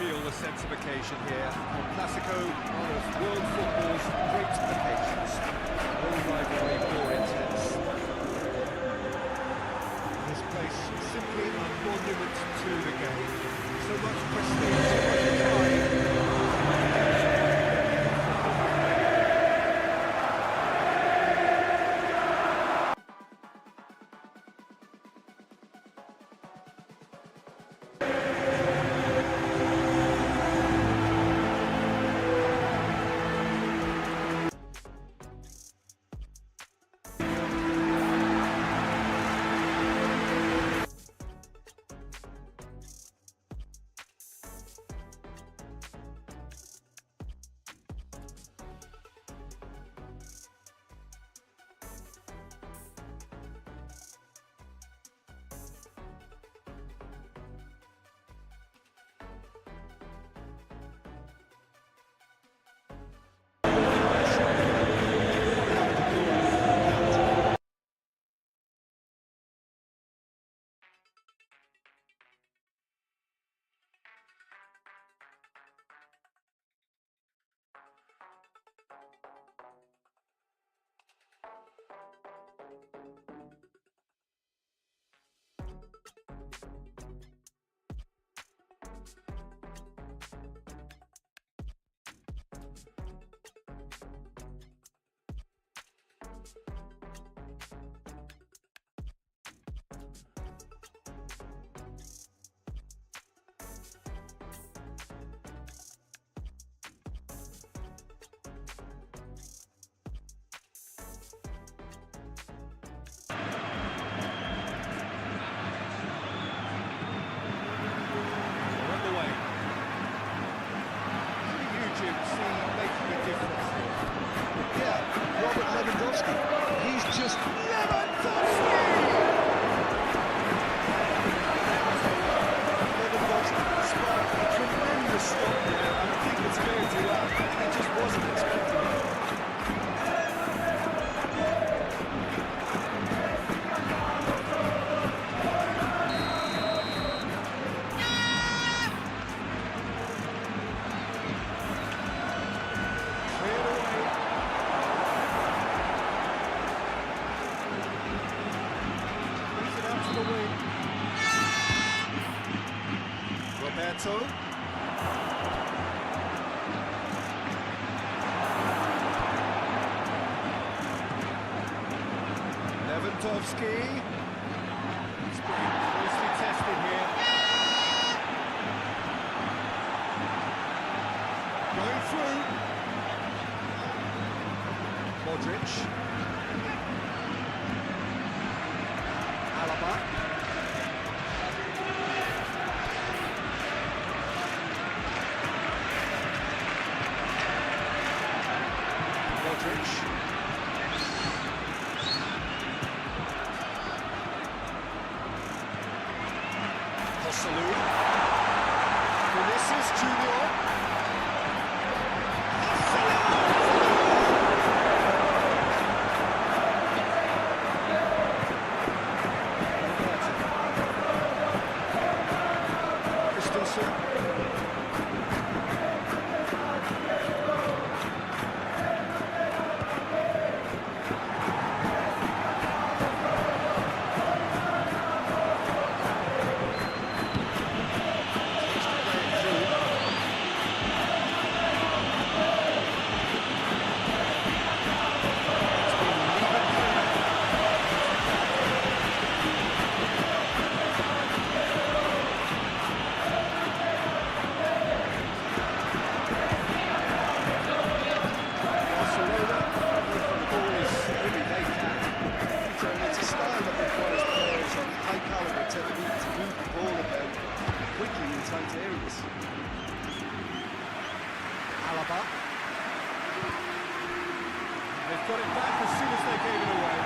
feel the sense of occasion here. El Clasico, one of world football's great occasions. All rivalry more intense. This place simply a monument to the game. So much prestige, so much pride. He's just Lewandowski! Lewandowski sparked a tremendous stop there, and I think it's fair to add, he just wasn't expecting it. Roberto. Lewandowski. He's being closely tested here. Going through. Modric. Alaba. Salute. Vinicius Junior. Christensen. Alaba. They've got it back as soon as they gave it away.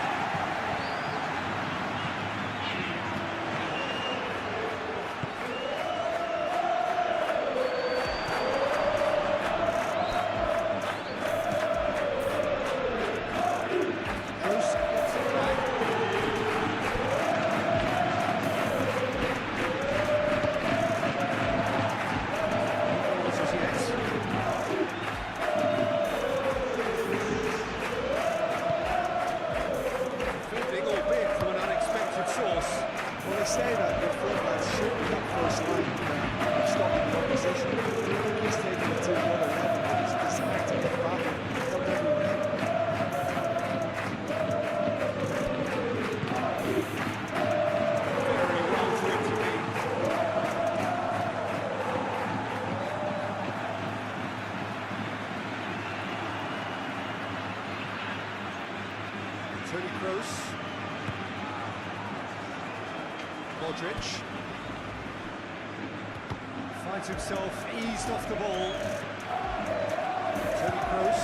Toni Kroos. Modric. Finds himself eased off the ball. Toni Kroos.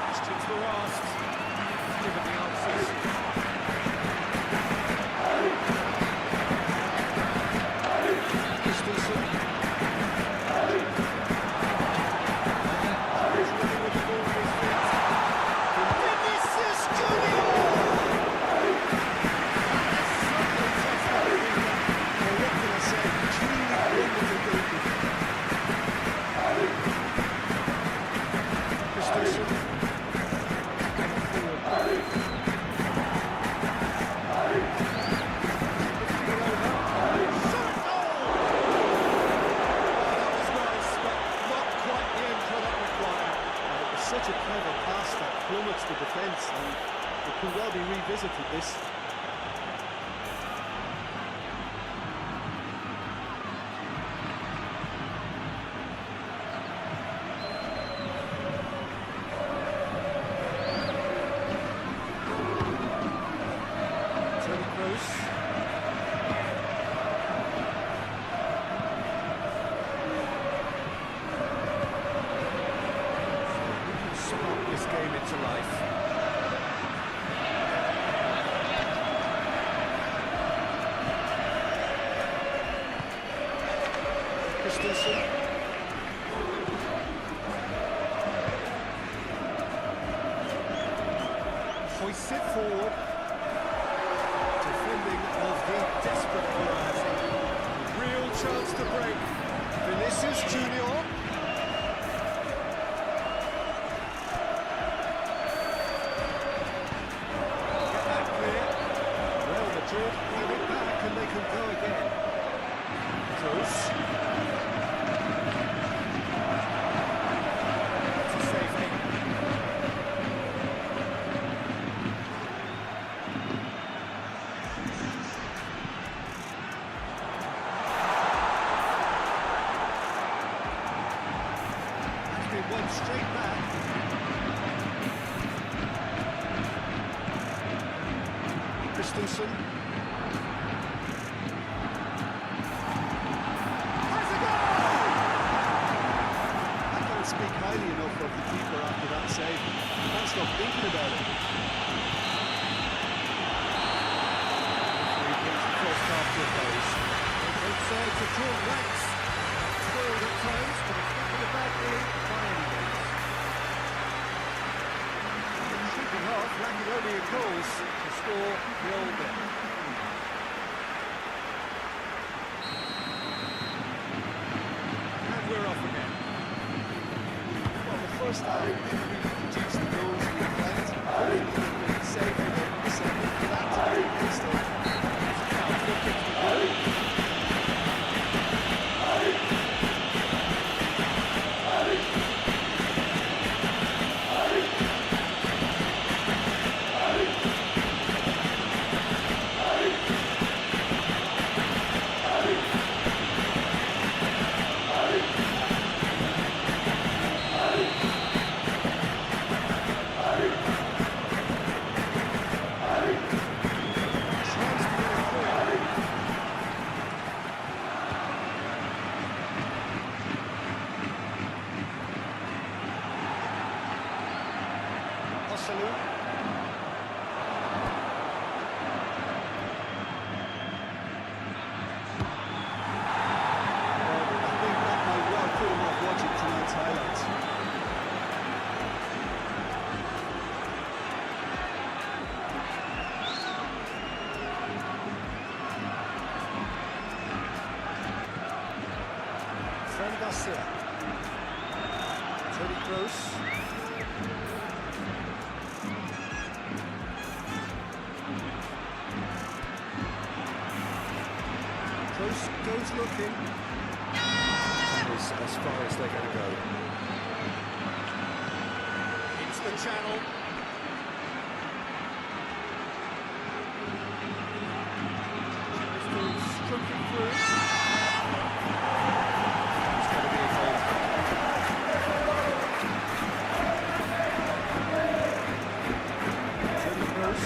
Questions were asked, given the answers. Christensen. He's running with the ball in his feet. Vinicius Junior! Suddenly touched that arena. Well, what can I say? Truly wonderful goalkeeper. Christensen. Such a clever pass that plummets the defence, and it could well be revisited, this. Toni Kroos. This game into life. Christensen. Hoists it forward. Defending of the desperate variety. Real chance to break. Vinicius Junior. Have it back and they can go again. Kroos. To safety. That's been one straight back. Christensen. Speak highly enough of the keeper after that save. I can't stop thinking about it. He brings the first half to a close. Both sides have drawn ranks. Spoiled at times, but it's not been a bad game by any means. space to score the old net. And we're off again. Well, the first time didn't really produce the goals we liked. Hopefully, safe in the second. For that to be the case, though. Tony Kroos. Kroos goes looking. That is as far as they're going to go. Into the channel. Stroking through. It's going to be a goal. Tony Kroos.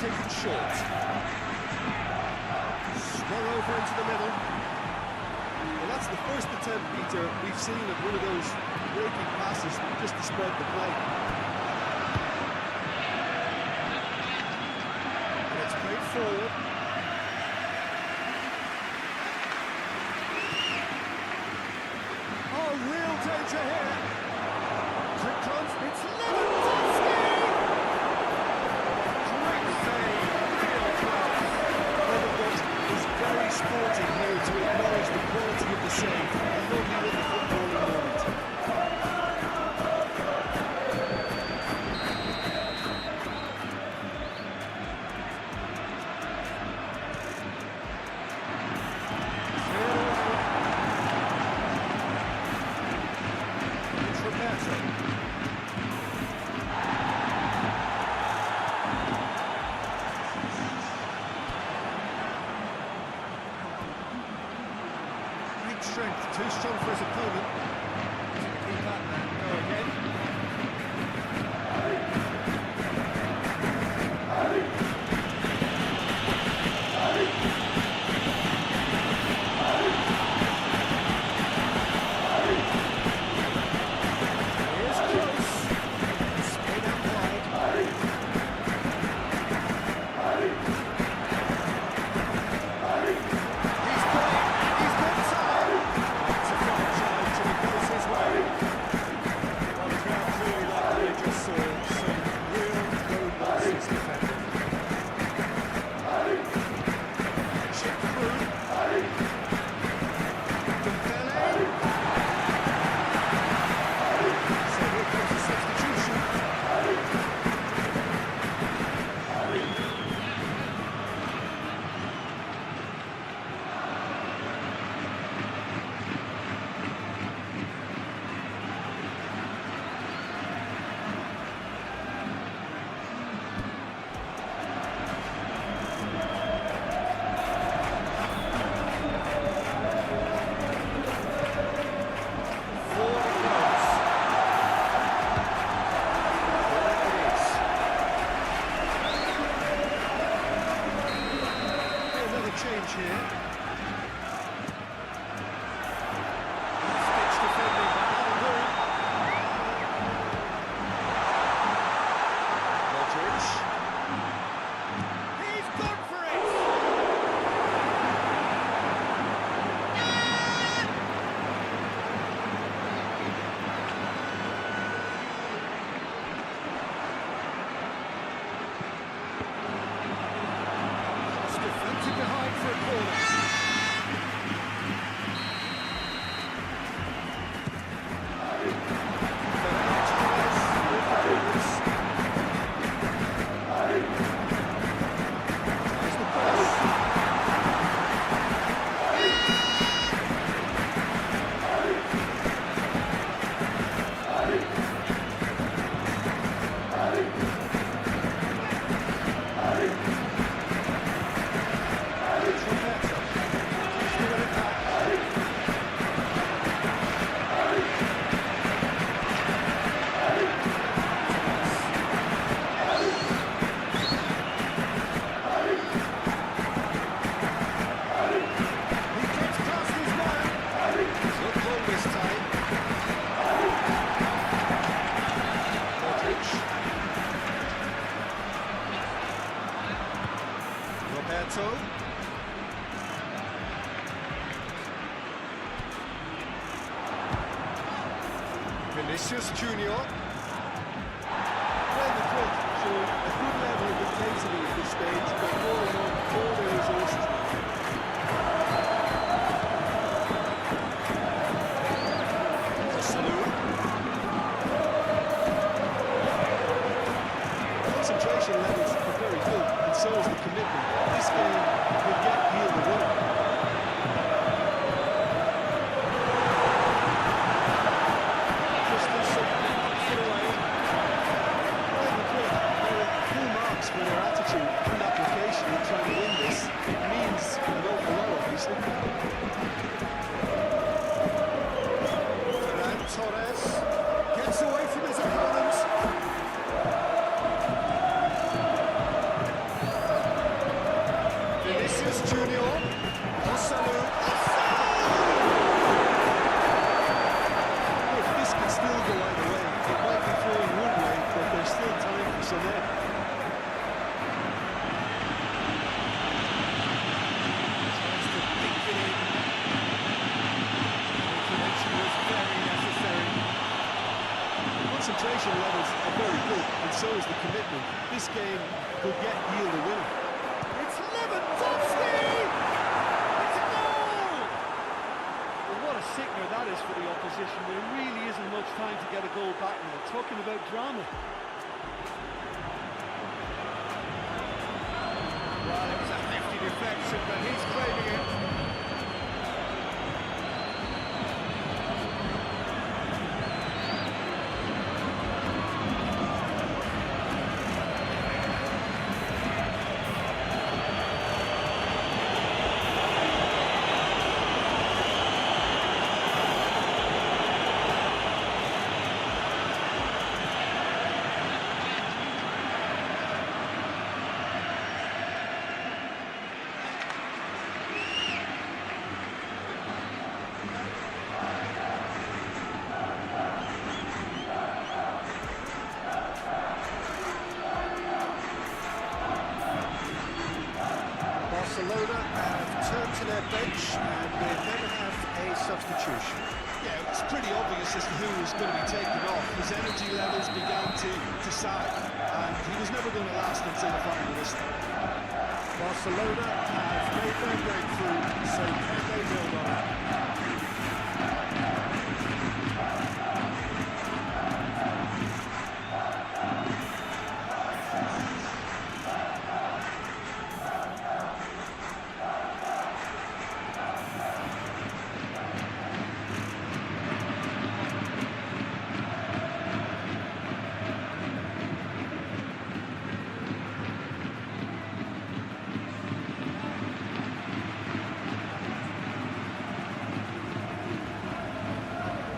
Taken short. Swung over into the middle. Well, that's the first attempt, Peter, we've seen of one of those breaking passes just to spread the play. And it's played forward. Oh, real danger here. It's Lewandowski! Very sporting here to acknowledge the quality of the save. A lovely little footballing moment. It's Roberto. Strength, too strong for his opponent. Keep that and go again. Here's Kroos. Spin out wide. He's got time. It's a far drive to the Ito. Vinicius Junior. Well, the club showed a good level of intensity at this stage, but rolling on all their resources. Salou. Concentration levels are very good, and so is the commitment. This game could yet yield the winner. Christensen knocks it away. Well, the club are full marks for their attitude and application in trying to win this. It means an awful lot, obviously. Ferran Torres gets away from his opponent. Vinicius Junior. Salou. Look, this can still go either way. It might be flowing one way, but there's still time for some air. Tries to dink it in. Intervention was very necessary. Concentration levels are very good, and so is the commitment. This game could yet yield a winner. It's Lewandowski! It's a goal! Well, what a sickener that is for the opposition. There really isn't much time to get a goal back now. Talking about drama. Well, it was a hefty deflection, but he's claiming it. Barcelona have turned to their bench and they then have a substitution. Yeah, it was pretty obvious as to who was going to be taken off. His energy levels began to sag, and he was never going to last until the final whistle. Barcelona have made their breakthrough, so can they build on it?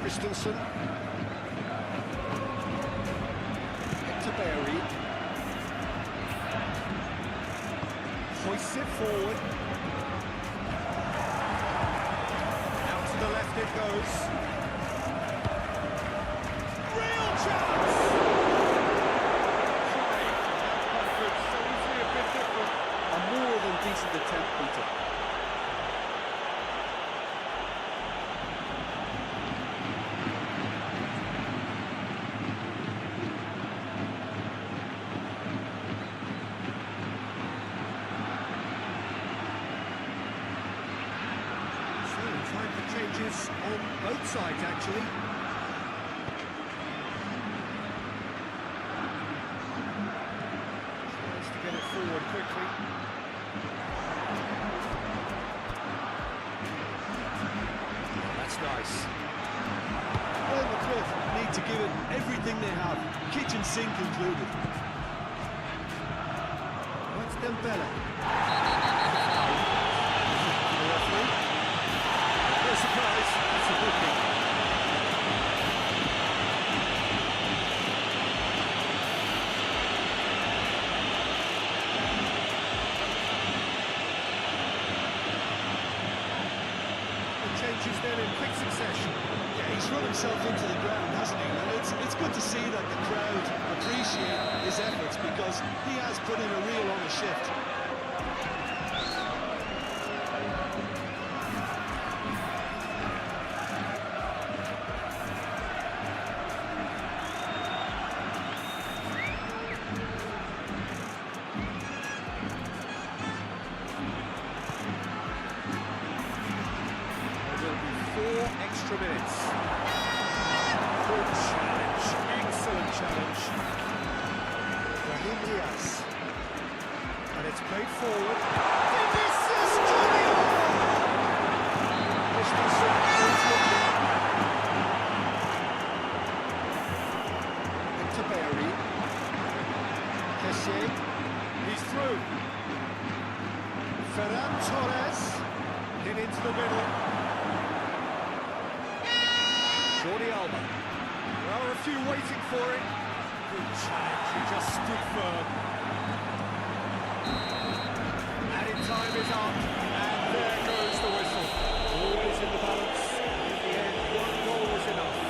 Christensen. Into Berry. Hoists it forward. Out to the left it goes. Real chance! Quite good. So easily a bit different. A more than decent attempt, Peter. Time for changes on both sides, actually. Tries to get it forward quickly. That's nice. Well, the club need to give it everything they have, kitchen sink included. That's Dembele. No surprise, that's a booking. The changes then in quick succession. Yeah, he's run himself into the ground, hasn't he? And it's good to see that the crowd appreciate his efforts because he has put in a real honest shift. Diaz. And it's played forward. Vinicius Junior! Christensen is looking. Into Berry. Kessie. He's through. Ferran Torres. Hit into the middle. Jordi Alba. Well, a few waiting for it. Good challenge, he just stood firm. Added time is up, and there goes the whistle. Always in the balance. In the end, one goal was enough.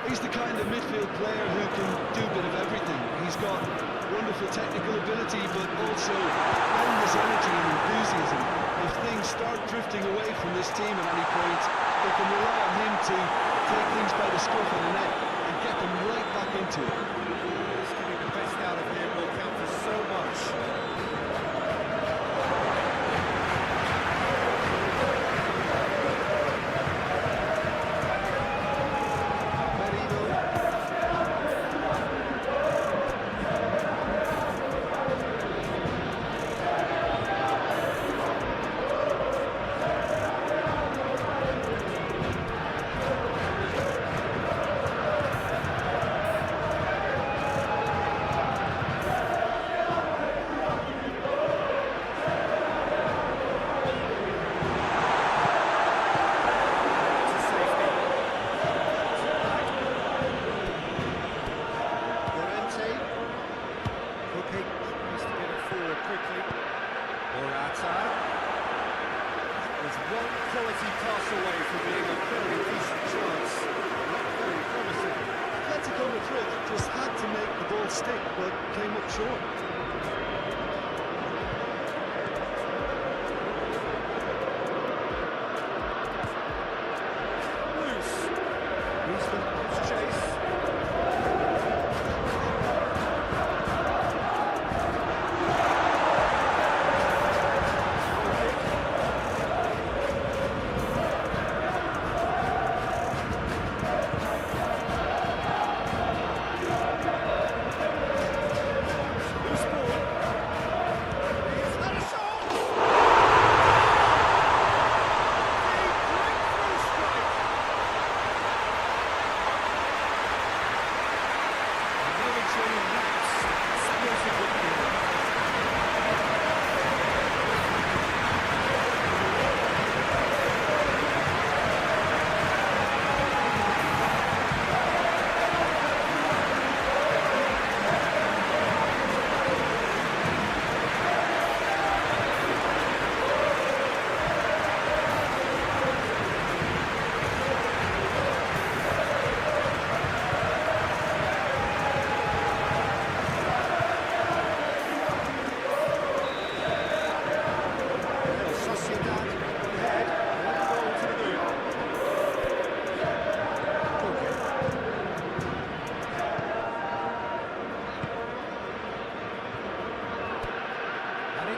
He's the kind of midfield player who can do a bit of everything. He's got wonderful technical ability, but also boundless energy and enthusiasm. If things start drifting away from this team at any point, they can rely on him to take things by the scruff of the neck and get them right back into it. Just getting the best out of him will count for so much. Quality pass away from being a very decent chance. Not very promising. Atletico Madrid just had to make the ball stick, but came up short. Loose. Griezmann chase.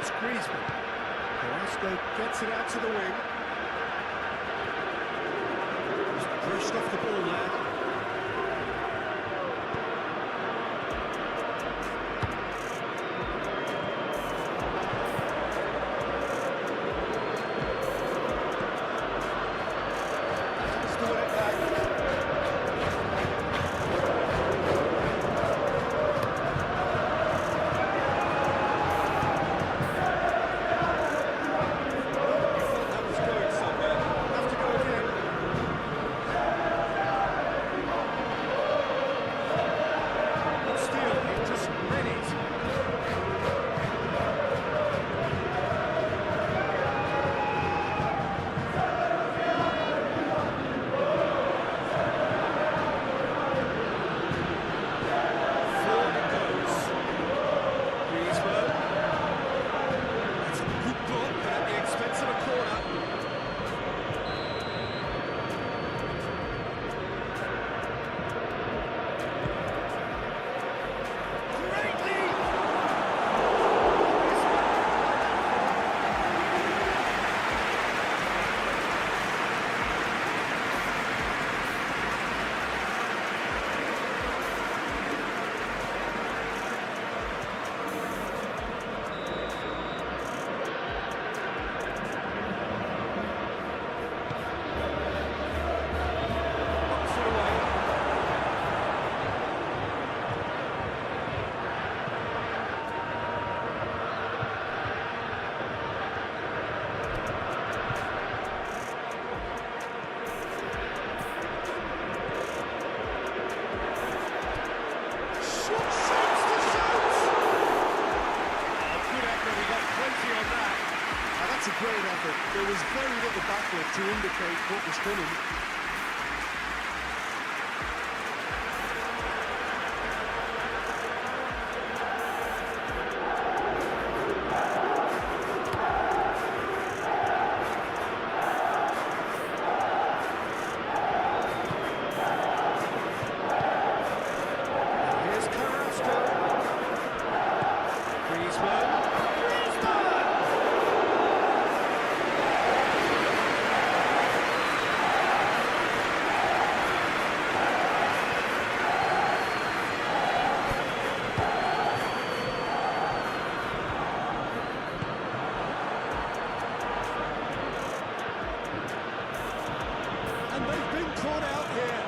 It's Griezmann. Carrasco gets it out to the wing. Just brushed off the ball there. Has to win it back. but there was very little backup to indicate what was coming. Here's Carrasco. Griezmann. And they've been caught out here.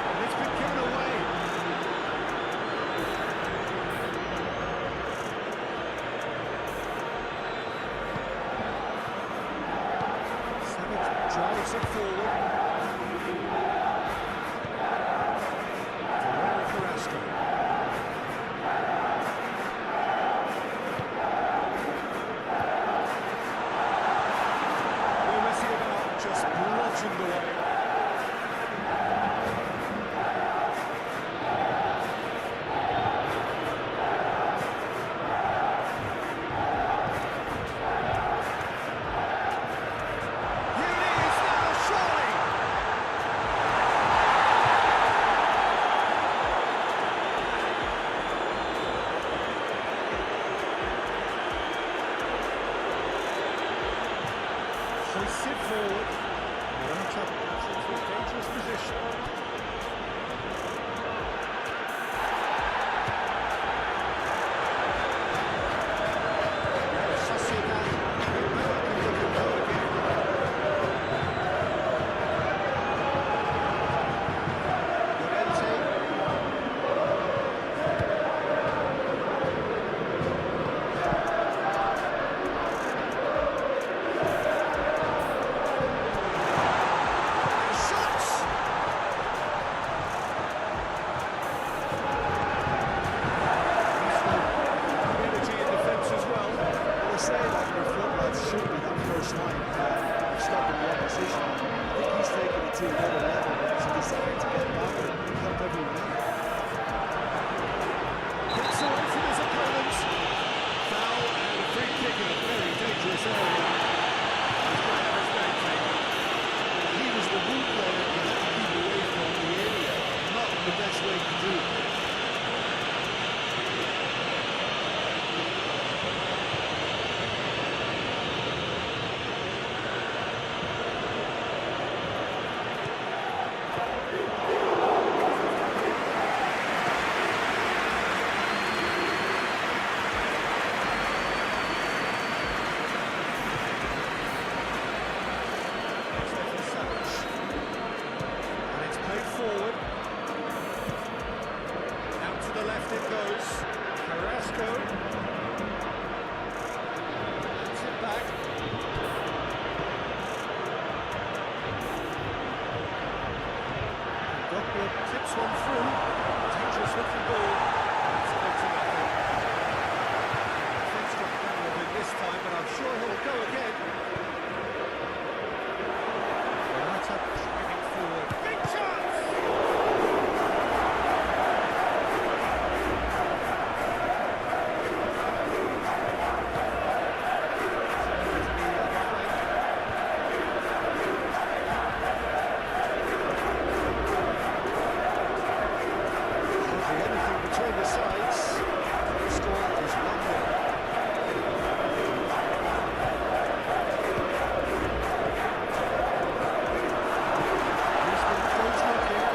And it's been given away. Savage drives it forward. Ferreira Carrasco. No messing about, just bludgeoned away. Here it is now, surely! Hoists it forward. Morata puts into a dangerous position. Real Sociedad came back and look at go again. Llorente. Shots! Energy in defence as well. They say that your front lads should be that first line stopping the opposition. I think he's taken it to another level. It's a desire to get back and help everyone out. Gets away from his opponents. Foul and a free kick in a very dangerous area. He's going to have his name taken. He was the one player you had to keep away from the area. Not the best way to do it. And it's played forward. Out to the left it goes. Carrasco. Puts it back. Doctor tips one through. Dangerous looking ball. It's good to nothing. Defence got better of him this time, but I'm sure he'll go again. Morata driving forward. Big chance! Hardly anything between the sides. The score is 1-0. Griezmann goes looking.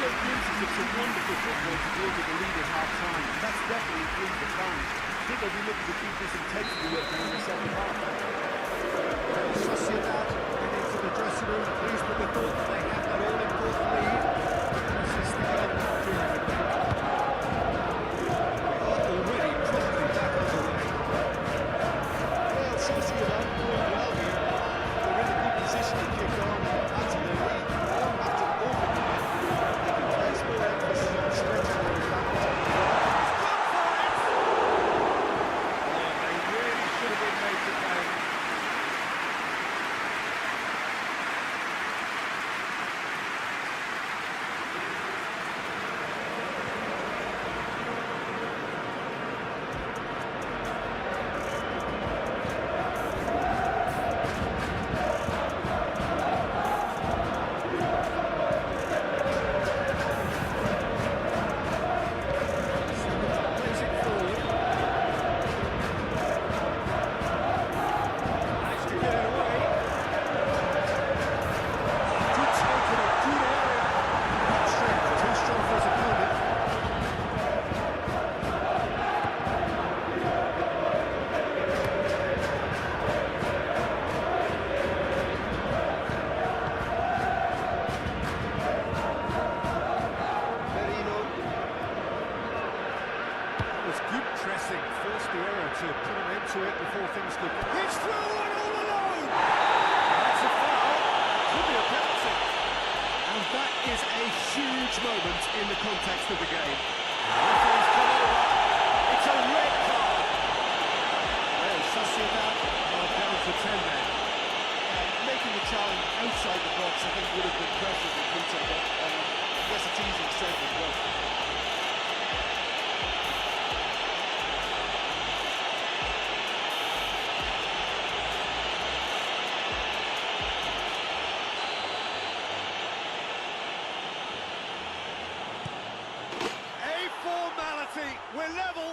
show glimpses of some wonderful football to go with the lead at half-time, and that's definitely pleased the fans. I think they'll be looking to keep this intensity up in the second half. Sociedad heading into the dressing room, pleased with the thought that they had that all-important lead. Assist again, during the break. They are already properly back underway. Well, Sociedad doing well here. They're in a good position to kick on and add to their lead. They don't have to overcommit. They can place more emphasis on stretching their advantage. They really should have been made to pay. Plays it forward. Managed to get it away. Good take in a good area. Not strength, too strong for his opponent. Merino. That was good pressing, forced the error to put an end to it before things could... It's through and all alone! That's a foul. Could be a penalty. And that is a huge moment in the context of the game. Referee's come over. It's a red card. Well, Sociedad are down to 10 men. Making the challenge outside the box, I think, would have been preferable, Peter, but I guess it's easy to say as well. A formality. We're level.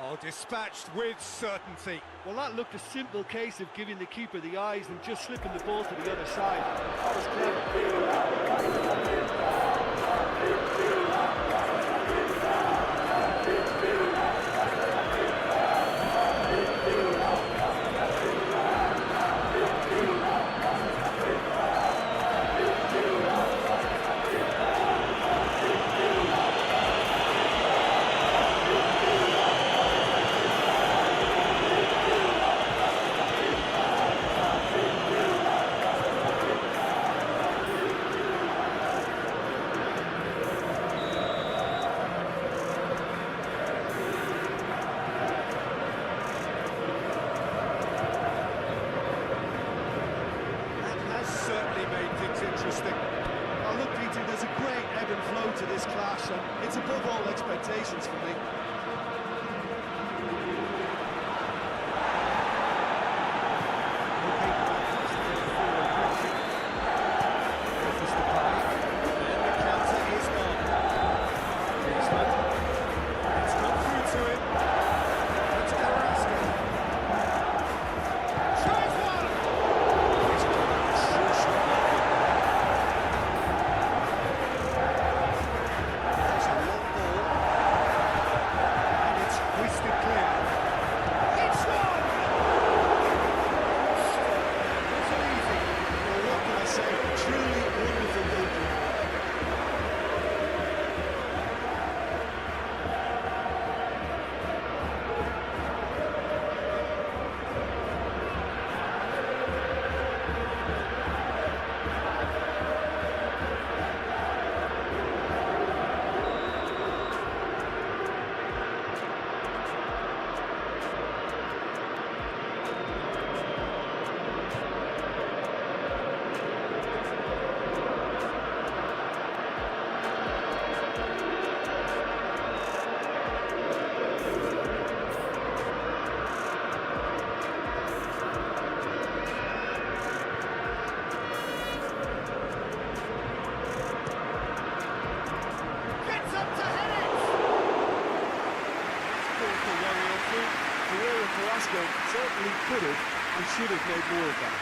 Oh, dispatched with certainty. Well, that looked a simple case of giving the keeper the eyes and just slipping the ball to the other side. That was clever. That has certainly made things interesting. Oh, look, Peter, there's a great ebb and flow to this clash, and it's above all expectations for me. What can I say? Truly wonderful goalkeeping. Carrasco certainly could have and should have made more of that.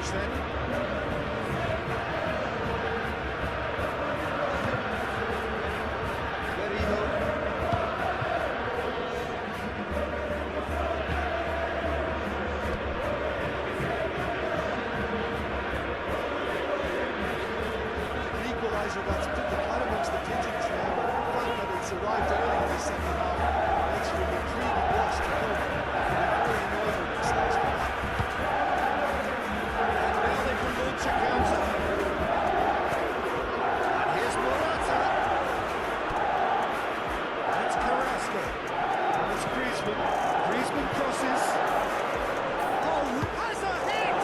touch then. Equaliser that's put the cat amongst the pigeons now. The fact that it's arrived early in the second half makes for an intriguing watch to come. Very annoyed with themselves for that. And now they can launch a counter. And here's Morata. That's Carrasco. And it's Griezmann. Griezmann crosses. Oh, has a hit!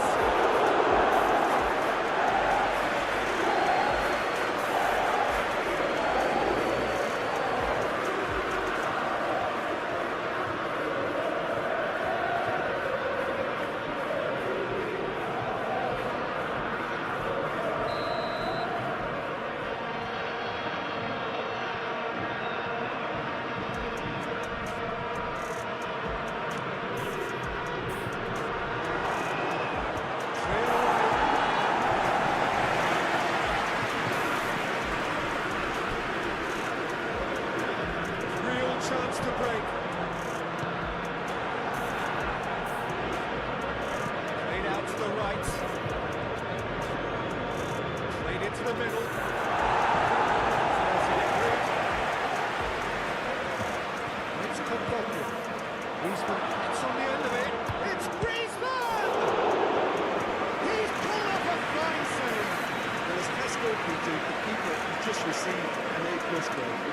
Chance to break. Played out to the right. Played into the middle. It's Kokoku. Griezmann gets on the end of it. It's Griezmann! He's pulled up a fine save. Well, as Tesco could do, the keeper just received an A+ grade.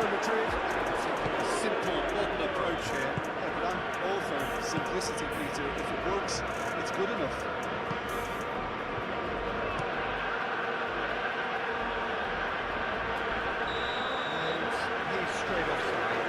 Madrid, a simple, modern approach here. Yeah, but I'm all for simplicity, Peter. If it works, it's good enough. And he's straight offside.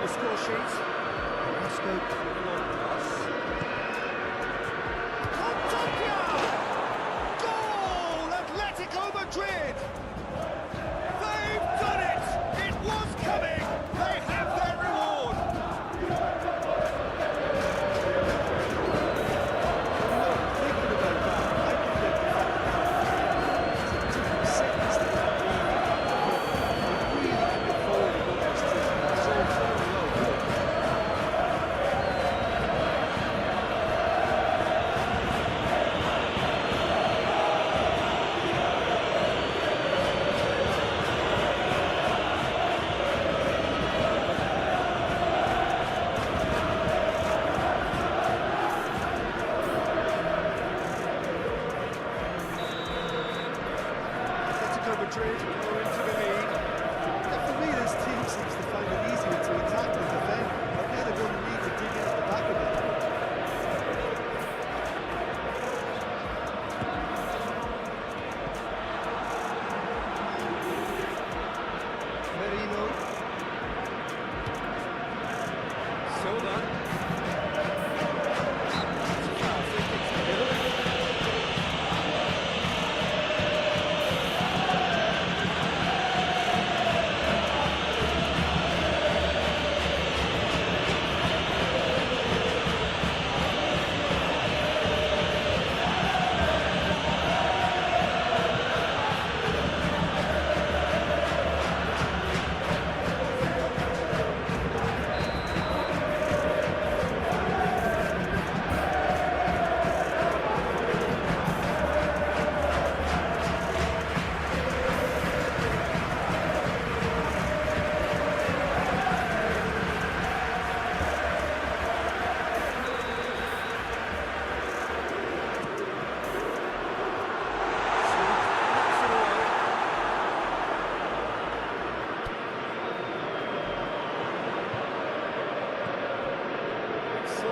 Score sheet. Carrasco moving on pass. Contopia! Goal! Atletico Madrid! They've done it! It was coming! They have their reward! Thinking about that, I think that the fact that it took them seconds to get the ball, they really commit forward and go next to it. So very well done. Atletico Madrid go into the lead. Yeah, for me, this team seems to find it easier to attack than defend, but now they're going to need to dig in at the back of it. Merino. Silva.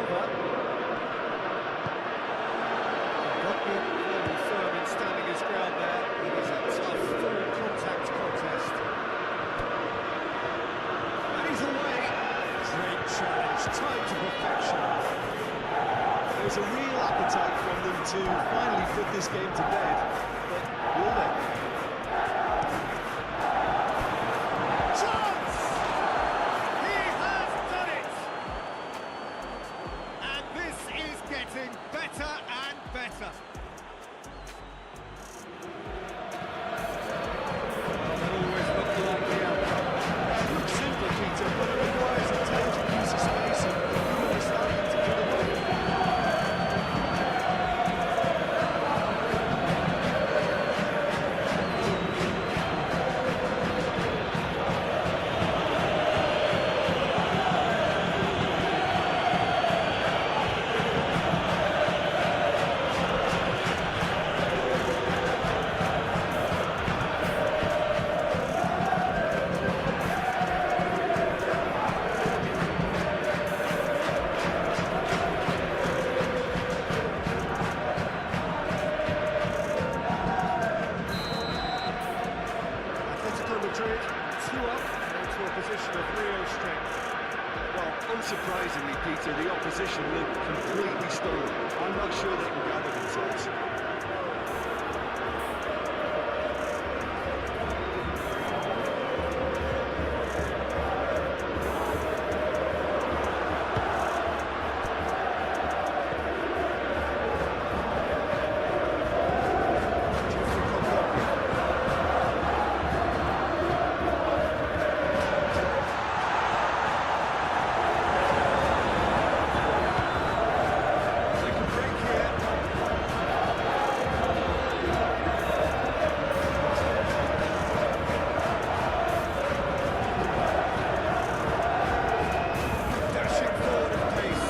Silva. Got very firm in standing his ground there. It is a tough full contact contest. And he's away. Great challenge, timed to perfection. There's a real appetite from them to finally put this game to bed, but will they? Chance! He has done it! And this is getting better and better. That always looked like the outcome. It looks simple, Peter, but it requires intelligent use of space and good understanding to put it off. Atletico Madrid, 2 up, into a position of real strength. Well, unsurprisingly, Peter, the opposition look completely stunned. I'm not sure they can gather themselves. They can break here. Dashing forward at pace.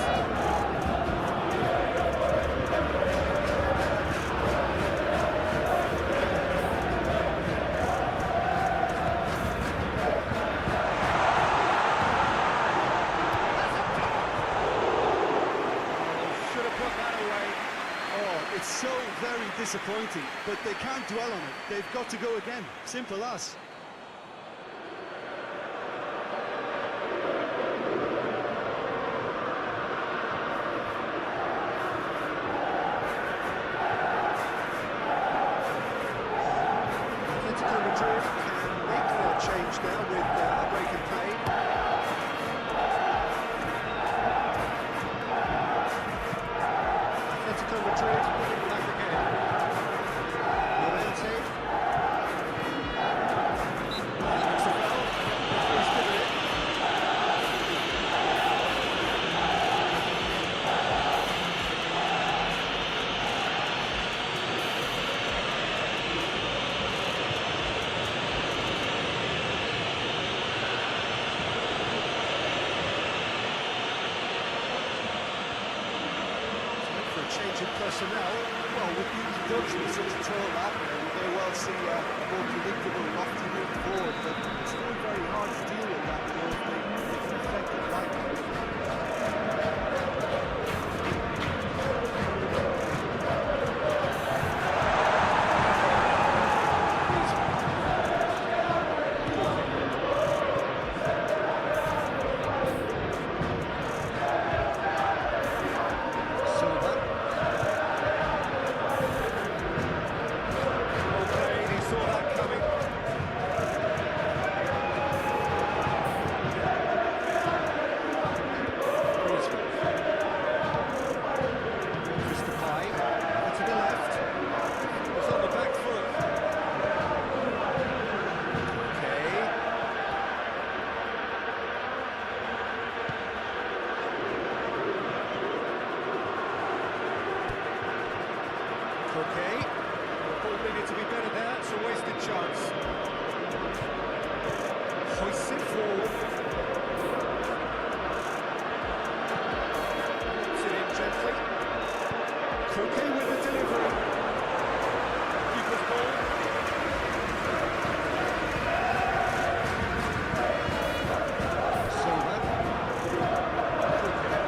Should have put that away. Oh, it's so very disappointing, but they can't dwell on it. They've got to go again. Simple as. Atletico Madrid can make their change now with a break in play. Atletico Madrid winning back again. Llorente. Looks a foul. Referee's given it. For a change in personnel. Well, with the introduction of such a tall lad, we may well see a more predictable, lofty move forward, but it's still very hard to deal with that, you know, if they can affect it right. Silva. Okay, he saw that coming. Griezmann. Crystal Pie. To the left. It's on the back foot. Okay. Okay. The ball needed to be better there. It's a wasted chance. Hoists it forward. Puts it in gently. Croquet with the delivery. Keeper's ball. Silva. Croquet.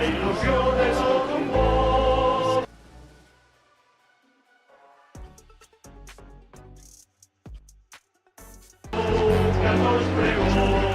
illusione sotto un po'. Canto spregona.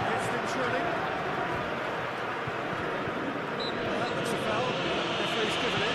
Gets things running. That looks a foul. Referee's given it.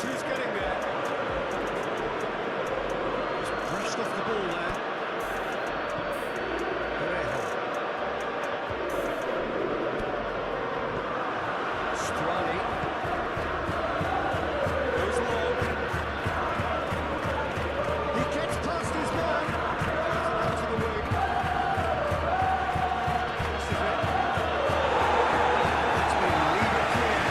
Who's getting there? Just brushed off the ball there. Parejo. Strani. Goes long. He gets past his man. Out to the wing. This is it. It's been lead it clear.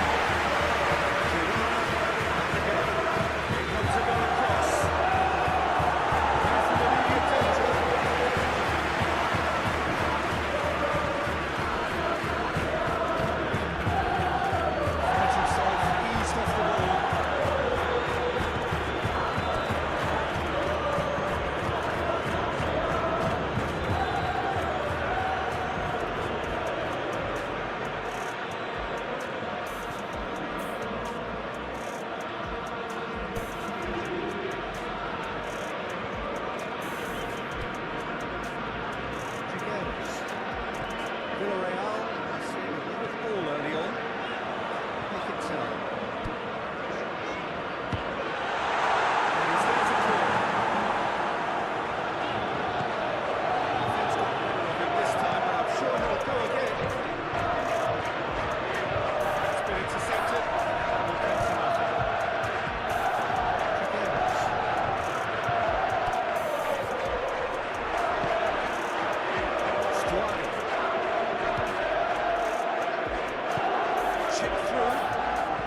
Villarreal seeing a lot of ball early on. You can tell. And he's there to clear. Defence got the better of him this time, and I'm sure he'll go again. It's been intercepted. And will come to nothing. Trigueros. Strani. Chip through.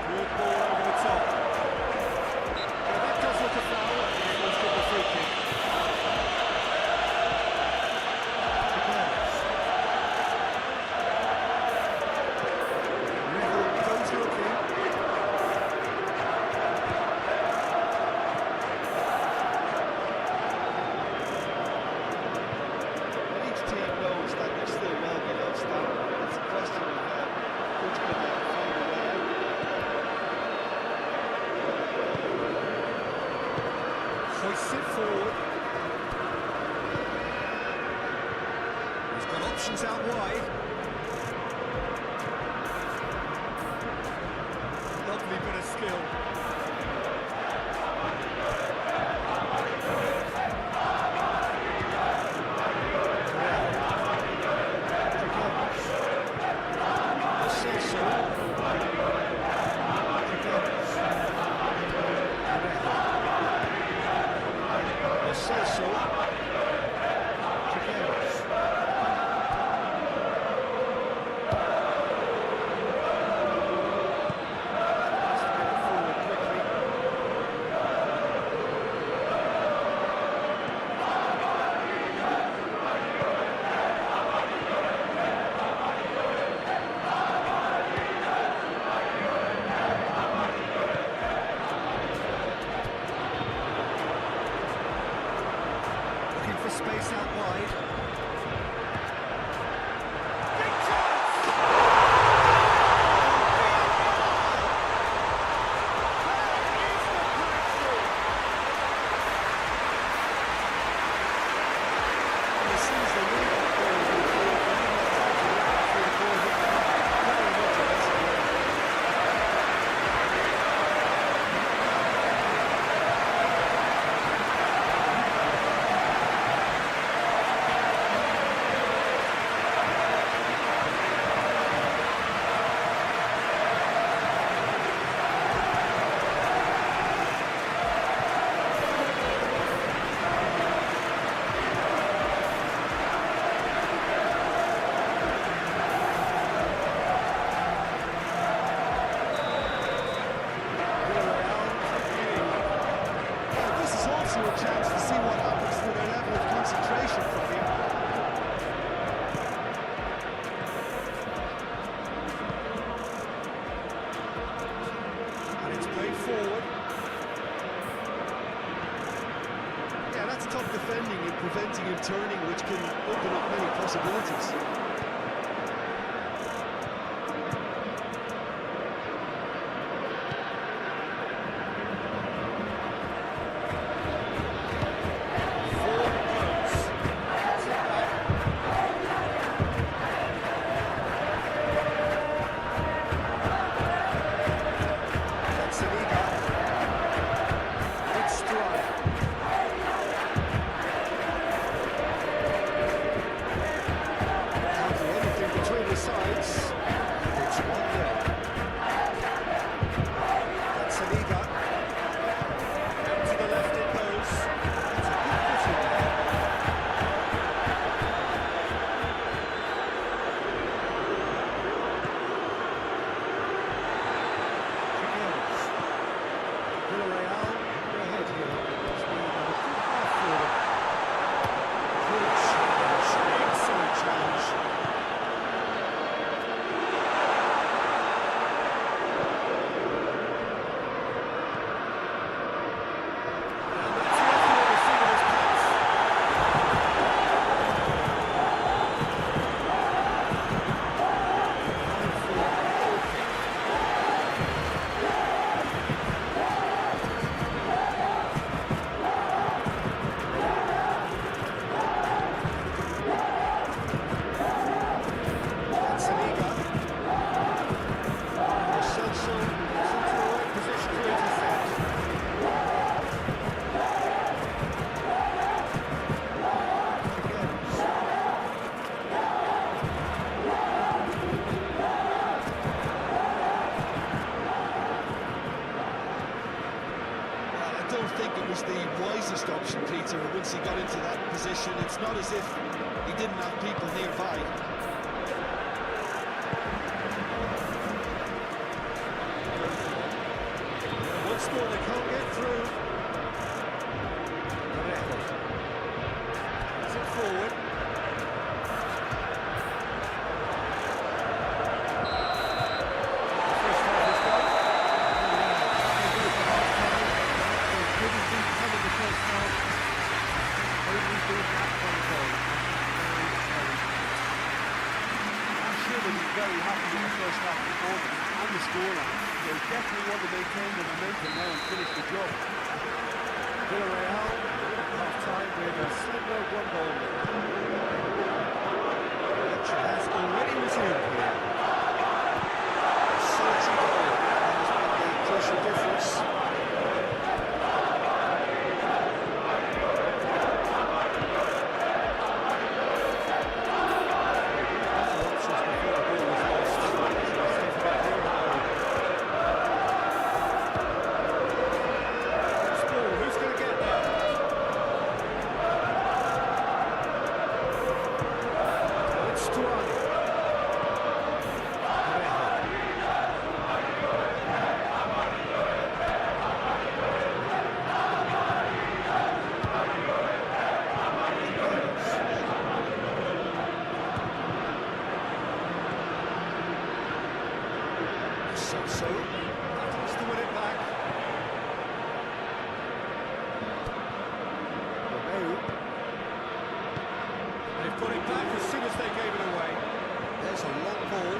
Good ball over the top. Well, that does look a foul. Let's get the free kick. Trigueros. Neville goes looking. Each team preventing him turning, which can open up many possibilities. The wisest option, Peter, once he got into that position. It's not as if he didn't have people nearby. Once more, they can't get through. Is it forward? Very happy with the first half performance and the scoreline. They definitely want to maintain the momentum now and finish the job. Villarreal, half-time with a slim low 1-goal lead. Action has already resumed here. Solitary goal has made the crucial difference. So, battles to win it back. Romeu. They've put it back as soon as they gave it away. There's a long ball.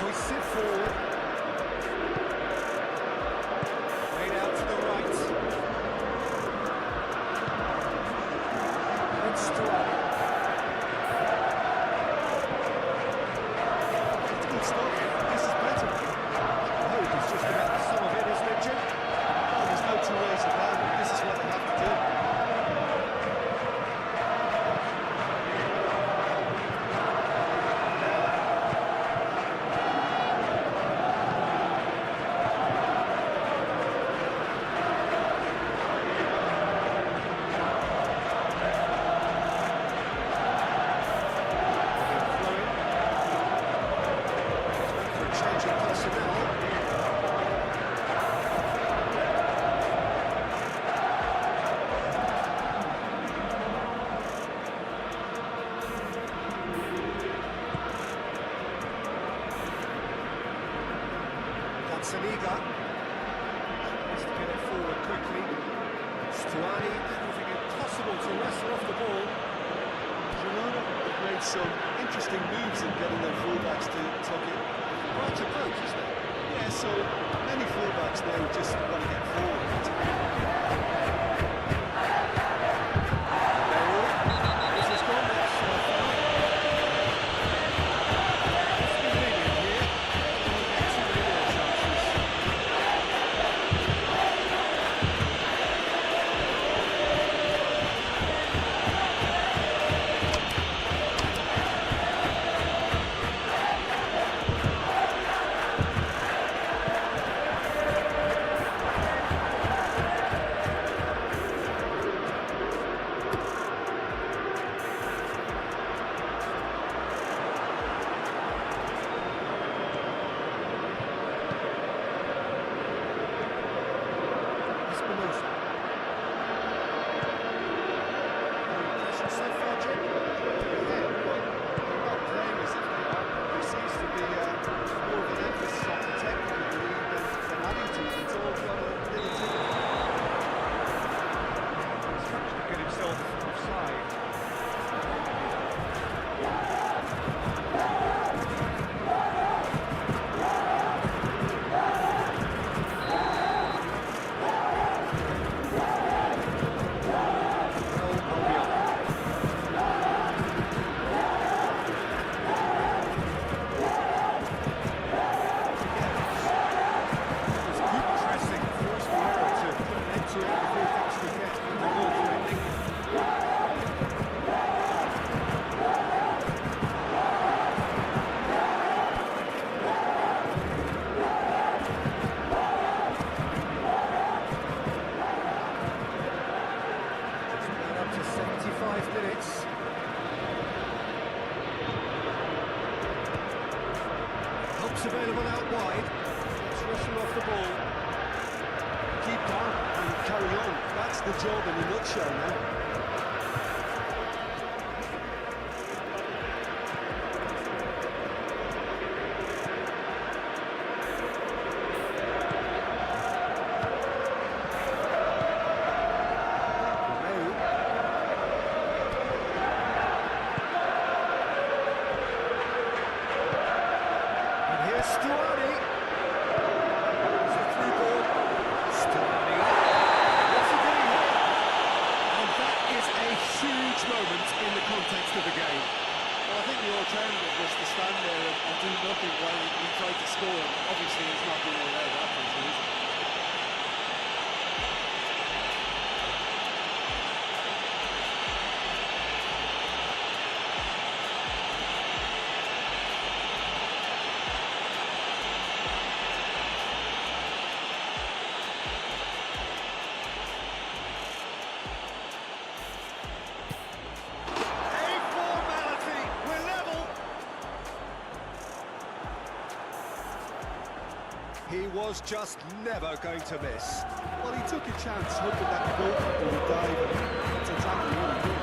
Hoists it forward. Played Saniga. Has to get it forward quickly. Stuani proving impossible to wrestle off the ball. Girona have made some interesting moves in getting their fullbacks to tuck in. Right approach, isn't it? Yeah, so many fullbacks now just want to get forward. This has gone that so far. It's been leading here. We'll get too many more chances. Espinosa. Impression so far, Jim? Yeah, but they're not playing as if they are. There seems to be more of an emphasis on the technical lead than adding to it. It's all got a little ticket. He's managed to get himself offside. Up to 75 minutes. Help's available out wide. Let's wrestle off the ball. Keep calm and carry on. That's the job in a nutshell now. And here's Stuani. It's a through ball. Stuani. What's he doing here? And that is a huge moment in the context of the game. Well, I think the alternative was to stand there and do nothing while he tried to score. Obviously, he's not being allowed that opportunity. A formality. We're level. He was just never going to miss. Well, he took a chance hoping that the goalkeeper would dive, and that's exactly what he did.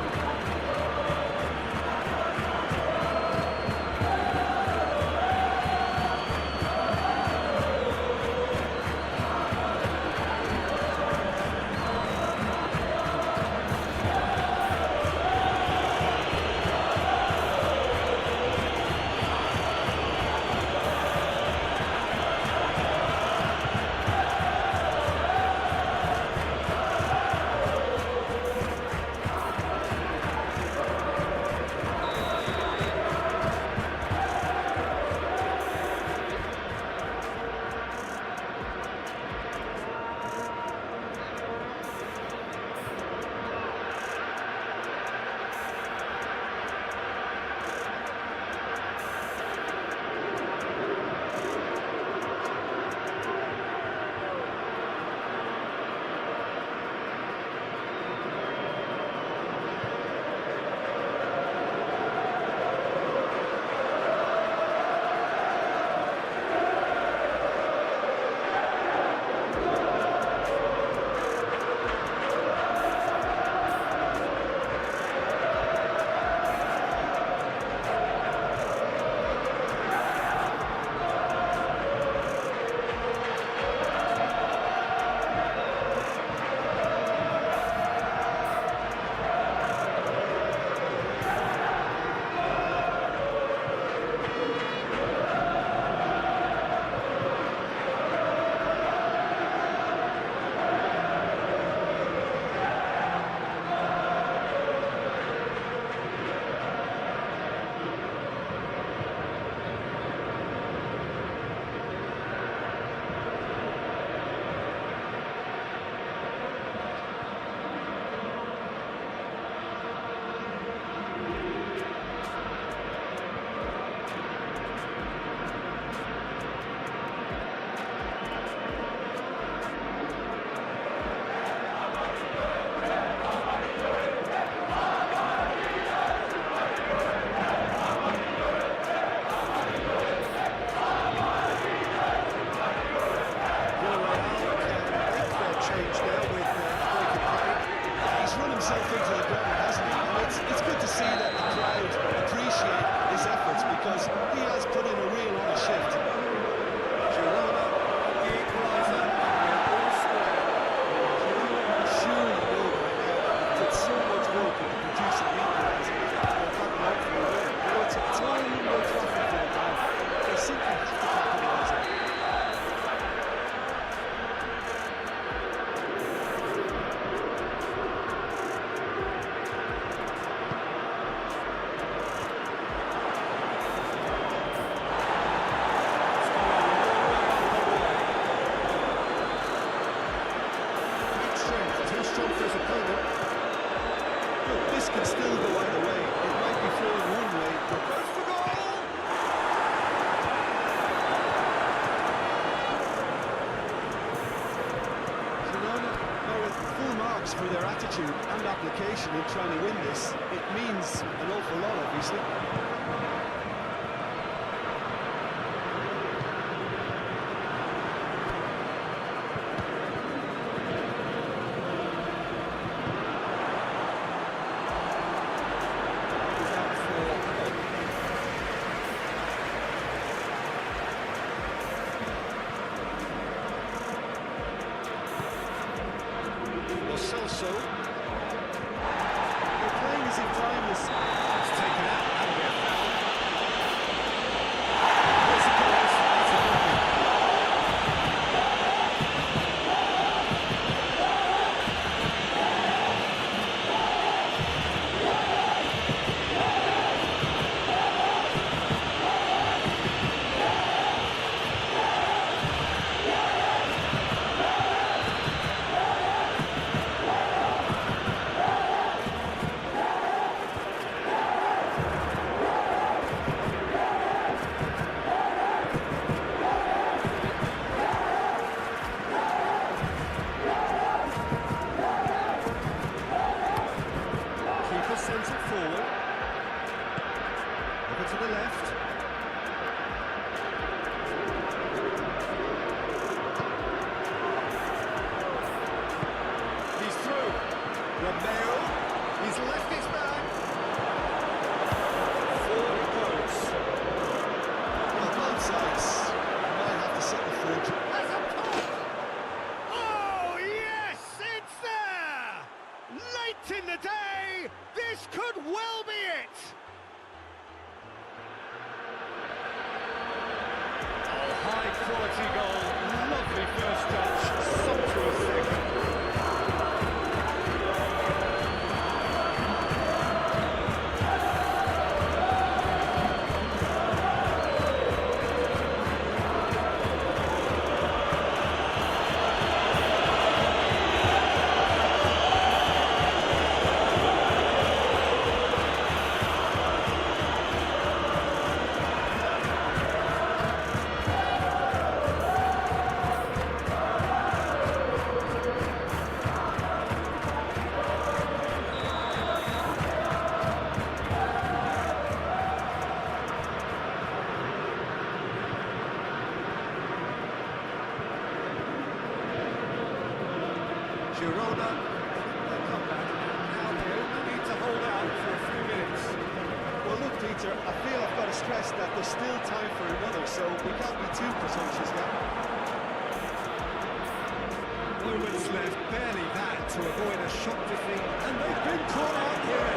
attitude and application in trying to win this. It means an awful lot, obviously. He's out for Lo Celso. They're playing as if time is... It's taken out. That'll be a foul. Yes, it goes. That's a booking. Keeper sends it forward. Over to the left. He's through. Romeo. He's left his man. Forward it goes. Well, both sides might have to set the foot. There's a pop! Oh, yes! It's there! Late in the day, this could well be it! Oh, high-quality goal. Lovely first touch. Sumptuous second. Girona, they'll come back. Now they only need to hold out for a few minutes. Well, look, Peter, I feel I've got to stress that there's still time for another, so we can't be too presumptuous now. Moments left, barely that to avoid a shock defeat, and they've been caught out here.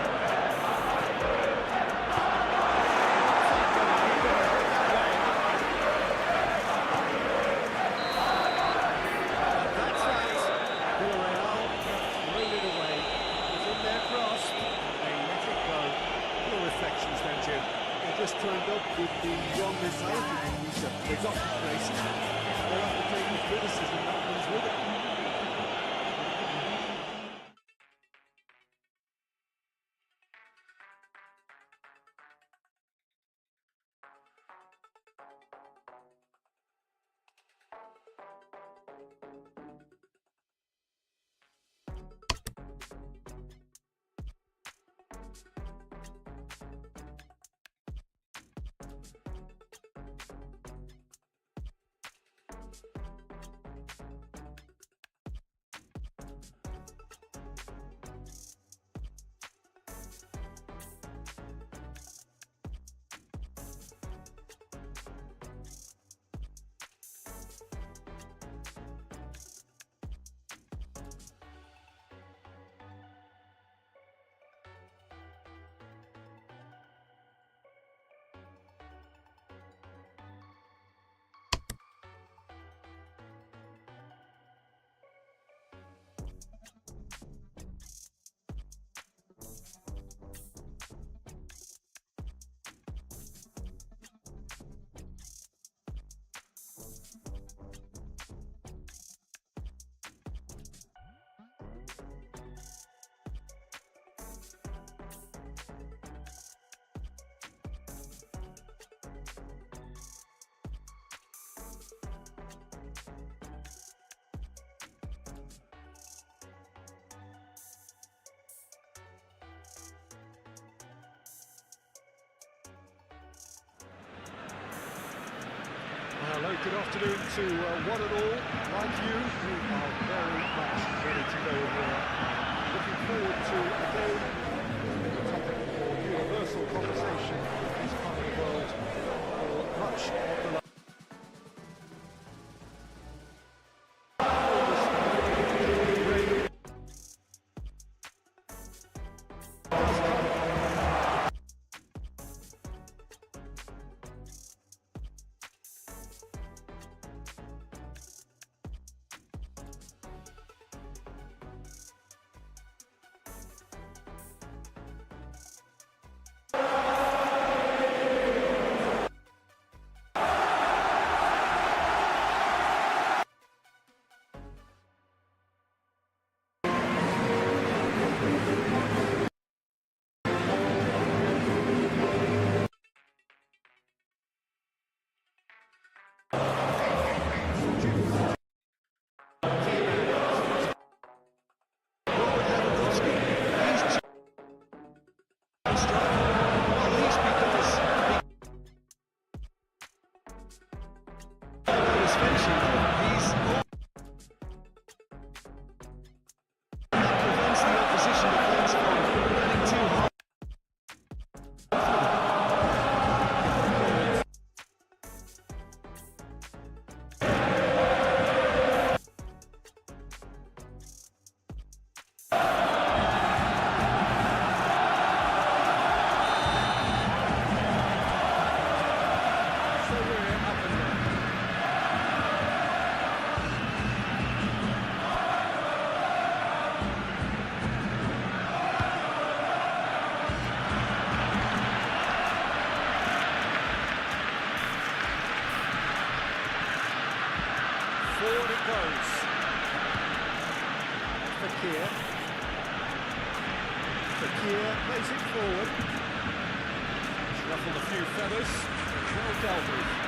That's that. Villarreal thrown it away. It was in their grasp. They let it go. Your reflections then, Jim. They just turned up with the wrong mentality, Lisa. They got complacent. They'll have to take the criticism that comes with it. Very good afternoon to one and all. Like you, we are very much ready to go here. Looking forward to a game the topic for universal conversation in this part of the world for much of the forward it goes. Fakir. Fakir plays it forward. He's ruffled a few feathers. Well dealt with.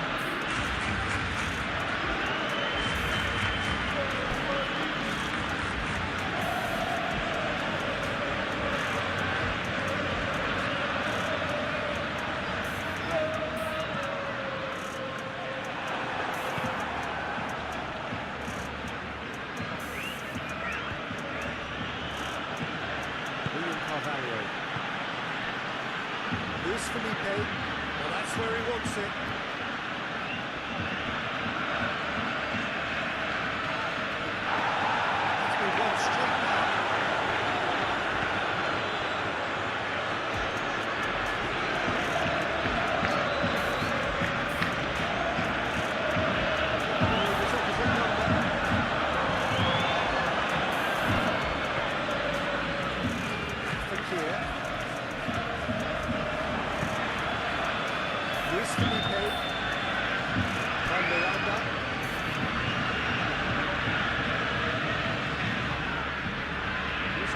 Here's Felipe. Well, that's where he wants it. It's been run straight back.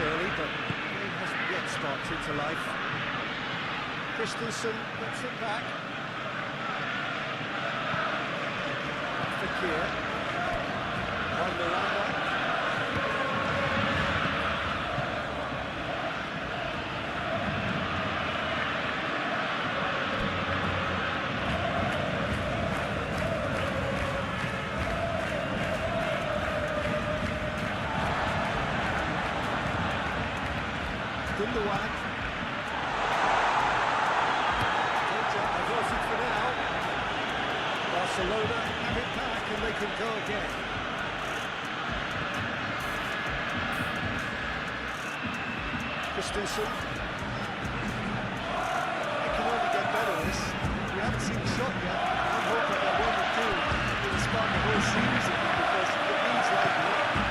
Early, but the game hasn't yet started to life. Christensen gets it back. Fakir. Juan Miranda. Gundogan. Averted for now. Barcelona have it back and they can go again. Christensen. It can only get better, this. We haven't seen the shot yet. I'm hoping that one or two will spark the whole series again because it needs lighting up.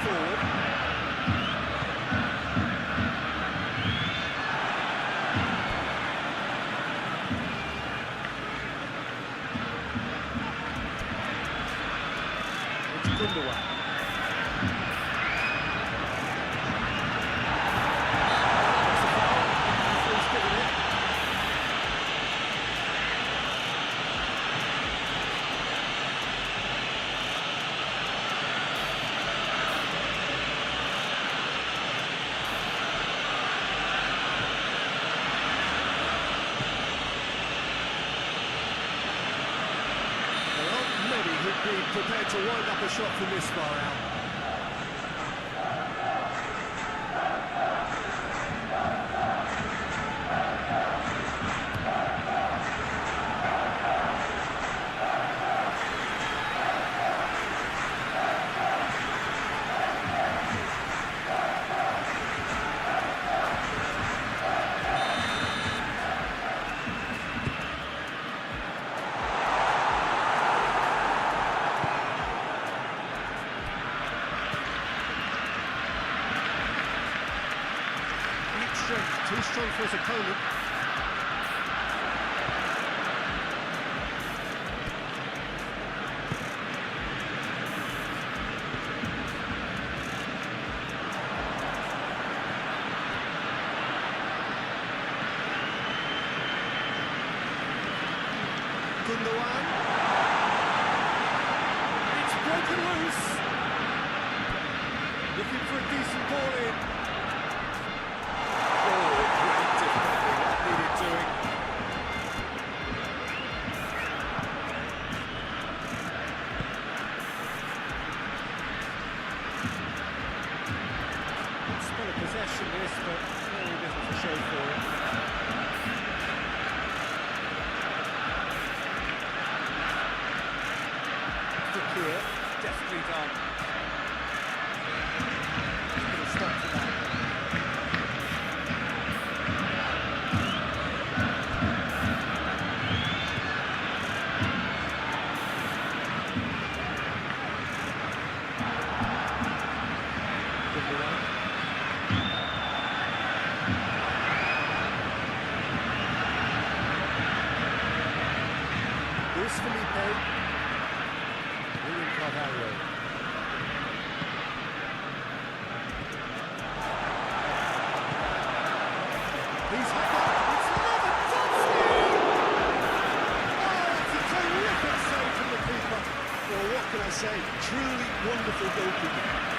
forward. It's Gundogan. That's a foul. Referee's given it. There aren't many who'd be prepared to wind up a shot from this far out. Too strong for his opponent. Gundogan. It's broken loose. Looking for a decent ball in. Doing. Spell of possession this, but very little to show for it. Secure, definitely done. Just going to stop for that. Luis Felipe, William Carvalho. He's had that, it's Lewandowski! Oh, it's a terrific save from the keeper. Well, what can I say? Truly wonderful goalkeeping.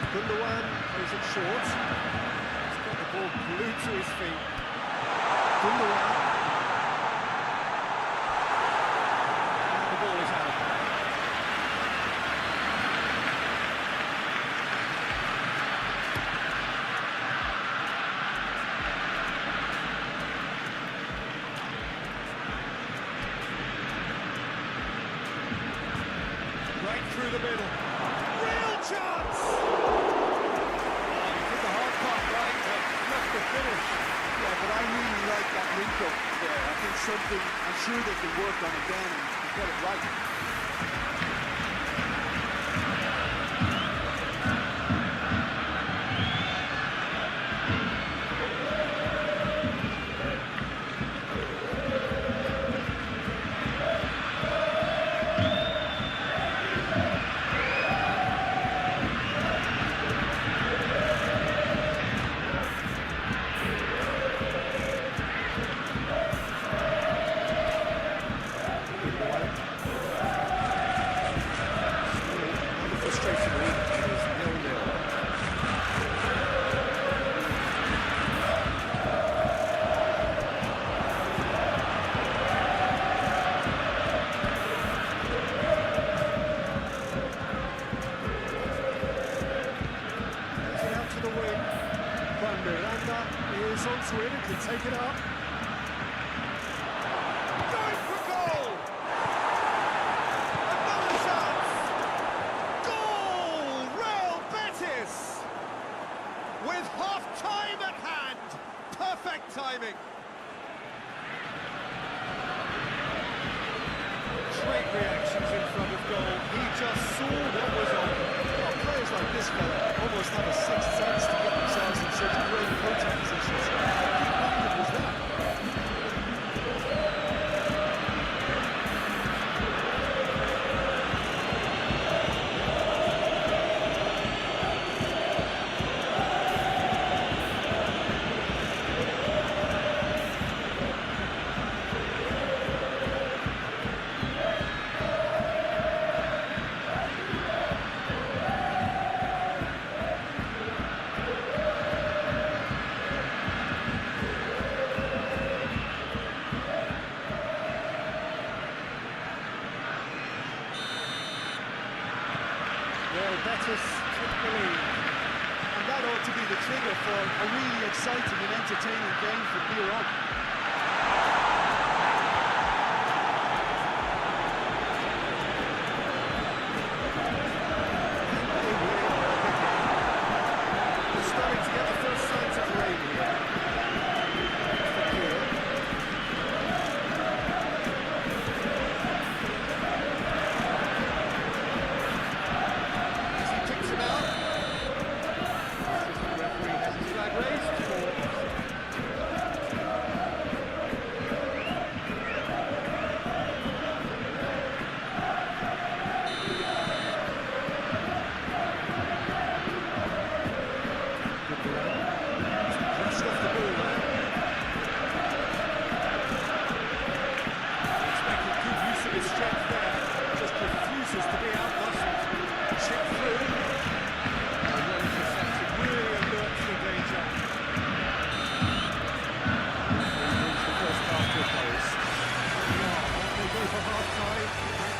Gundogan plays it short. He's got the ball glued to his feet. Gundogan. And the ball is out. Right through the middle. Real chance! Yeah, but I really like that link-up there. I think something, I'm sure they can work on again and get it right. Miranda is onto it and can take it up. with half-time at hand. Perfect timing. Great reactions in front of goal. He just saw what was on. Well, players like this fella almost have a sixth sense to get themselves in such great coaching positions. How keen-minded was that? Well, Betis took the lead. And that ought to be the trigger for a really exciting and entertaining game from here on. We're starting to get the first signs of rain here. As he picks him out, the referee has his flag raised for pressed off the ball there. Expected good use of his strength there. Just refuses to be outmuscled. Chip through. And then intercepted. Really alert to the danger. Brings the first half to a close. They go for half-time.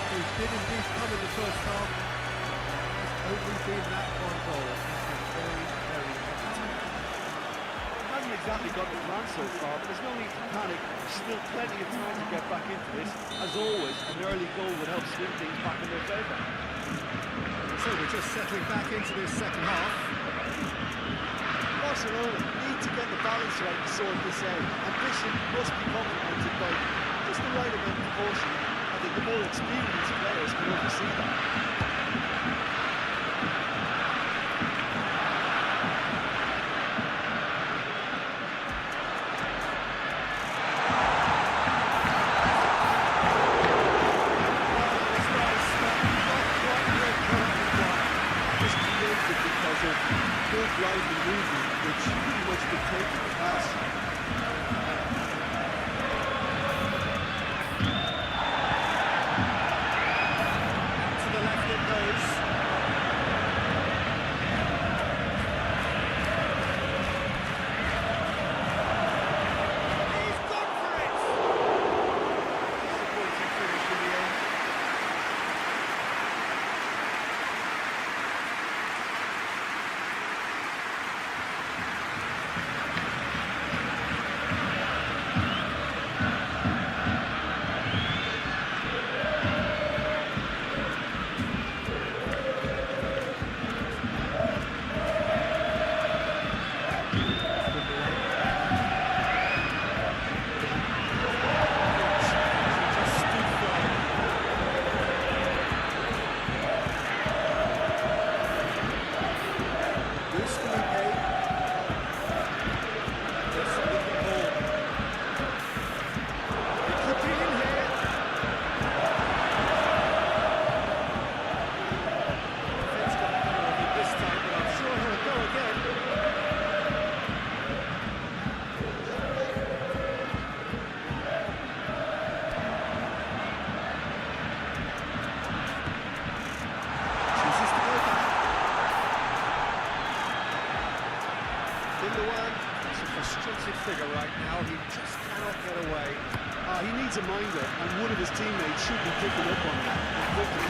They did indeed come in the first half. It's only been that one goal. It's been very, very entertaining. Hasn't exactly got the plan so far, but there's no need to panic. Still plenty of time to get back into this. As always, an early goal would help swing things back in their favour. So we're just settling back into this second half. Barcelona need to get the balance right to sort this out. Ambition must be complemented by just the right amount of caution. I think the more experienced players can oversee that. Is created because of good lively movement, which pretty much dictated the pass. To the left it goes. He's gone for it! Disappointing finish in the end. Just stood firm. Loose Felipe. Gets something from Hall. It could be in here. Defence got the better of it this time, but I'm sure he'll go again. Chooses to go back. Gundogan is a frustrated figure right now. He just cannot get away. He needs a minder, and one of his teammates should be picking up on that. And quickly.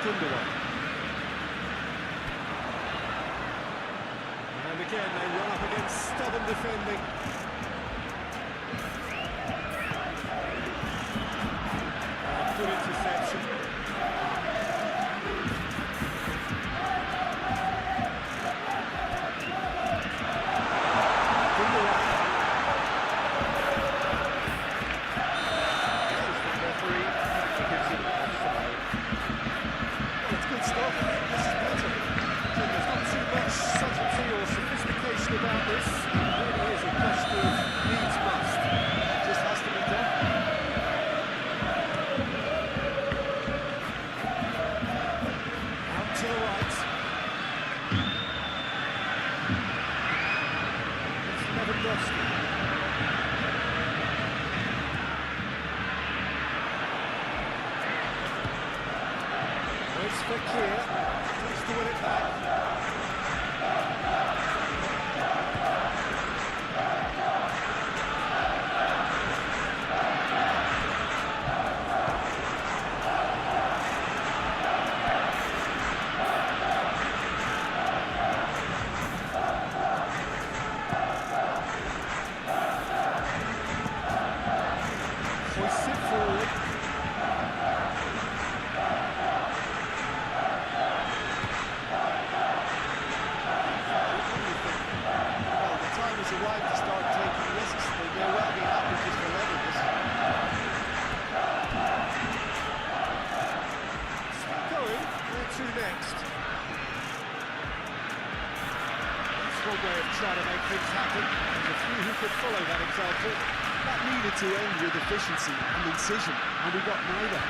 Gundogan. And again, they run up against stubborn defending. Good interception. About this, it really is a question of needs must. It just has to be done. Out to the right. It's Lewandowski. Waits for Kier. Tries to win it back. Arrived to start taking risks. They may well be happy just to level this. Still going. Where to next? That's one way of trying to make things happen. There's a few who could follow that example. That needed to end with efficiency and incision, and we got neither.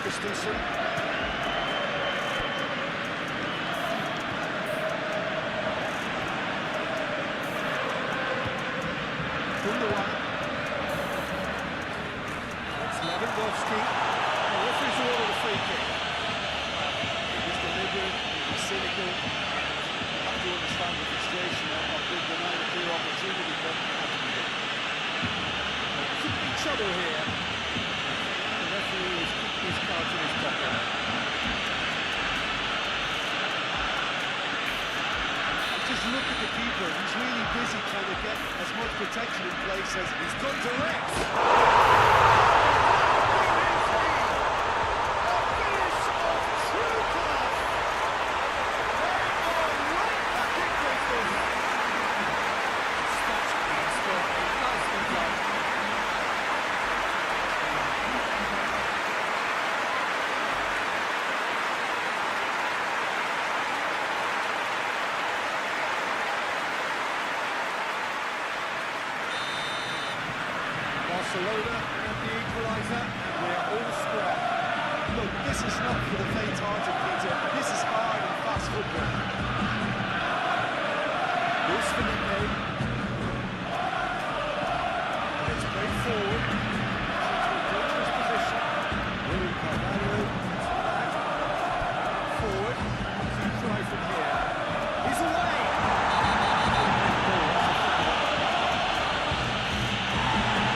Christensen. Gundogan. It's Lewandowski. The referee's ordered a free kick. He's deliberate, he's cynical. You have to understand the frustration of being denied a clear opportunity, but it had to be done. Could be trouble here. The referee is keeping his cards in his pocket. Just look at the keeper, he's really busy trying to get as much protection in place as He's gone direct. Barcelona and the equaliser, and we're all square. look, this is not for the faint-hearted, Peter. This is hard and fast football. Luis Felipe. And it's played forward. Into a dangerous position. William Carvalho. Forward. To try from here. He's away!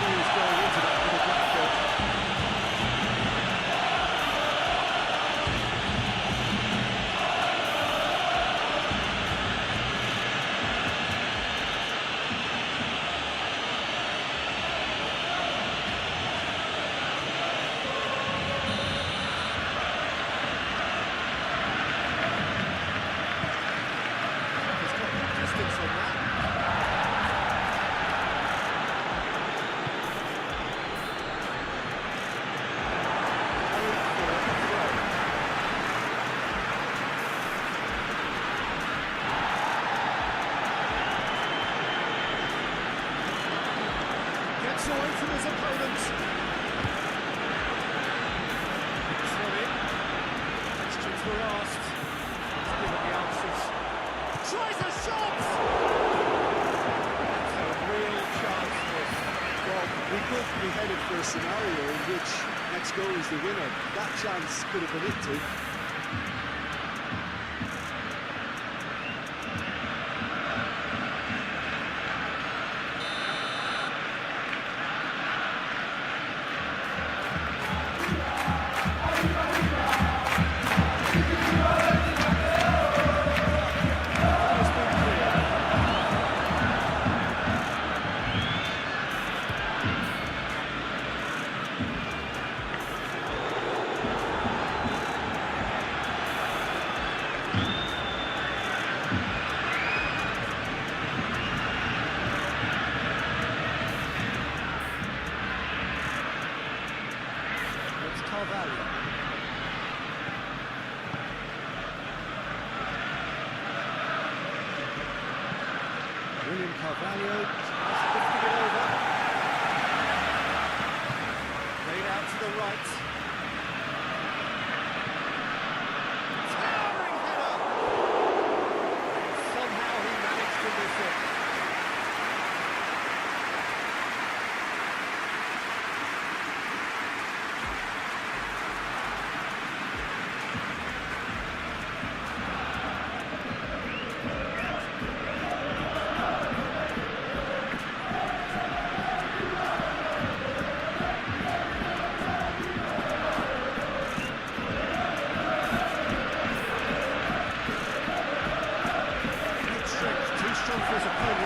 He's going into that with a black ball. He's got good distance on that. Gets away from his opponents. It's one in. Questions were asked. He's given the answers. Tries a shot! That's a real chance this. Well, we could be headed for a scenario in which next goal is the winner. That chance could have been it too. William Carvalho has lifted it over. Played out to the right. Towering header! And somehow he managed to miss it. Too strong for his opponent.